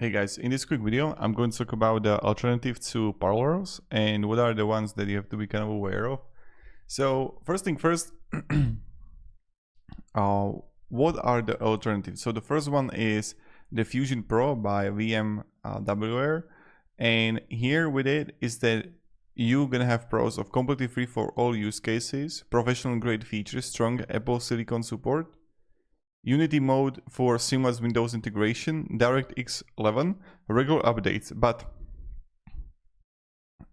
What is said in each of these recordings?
Hey guys, in this quick video, I'm going to talk about the alternative to Parallels and what are the ones that you have to be kind of aware of. So first thing first, what are the alternatives? So the first one is the Fusion Pro by VMware, and here with it is that you're gonna have pros of completely free for all use cases, professional grade features, strong Apple Silicon support, Unity mode for seamless Windows integration, DirectX 11, regular updates, but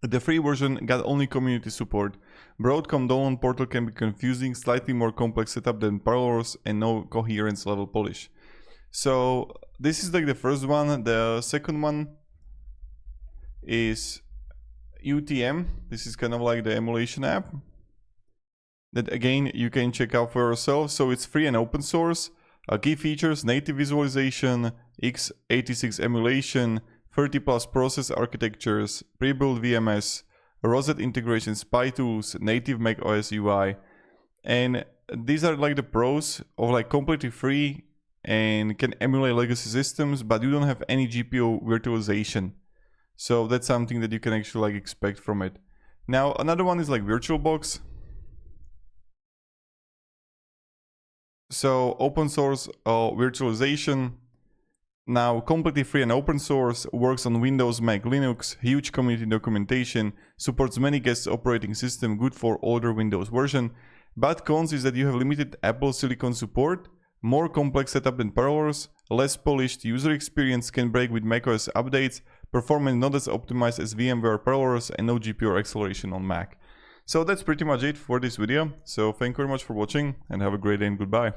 the free version got only community support. Broadcom download portal can be confusing, slightly more complex setup than Parallels, and no coherence level polish. So this is like the first one. The second one is UTM. This is kind of like the emulation app that again you can check out for yourself. So it's free and open source. Key features: native visualization, x86 emulation, 30 plus process architectures, pre-built VMS, Rosette integration, Spy tools, native Mac OS UI, and these are like the pros of like completely free and can emulate legacy systems, but you don't have any GPU virtualization. So that's something that you can actually like expect from it. Now another one is like VirtualBox. So open source virtualization, now completely free and open source, works on Windows, Mac, Linux, huge community documentation, supports many guest operating system, good for older Windows version. But cons is that you have limited Apple Silicon support, more complex setup than Parallels, less polished user experience, can break with macOS updates, performance not as optimized as VMware Parallels, and no GPU acceleration on Mac. So that's pretty much it for this video. So thank you very much for watching and have a great day and goodbye.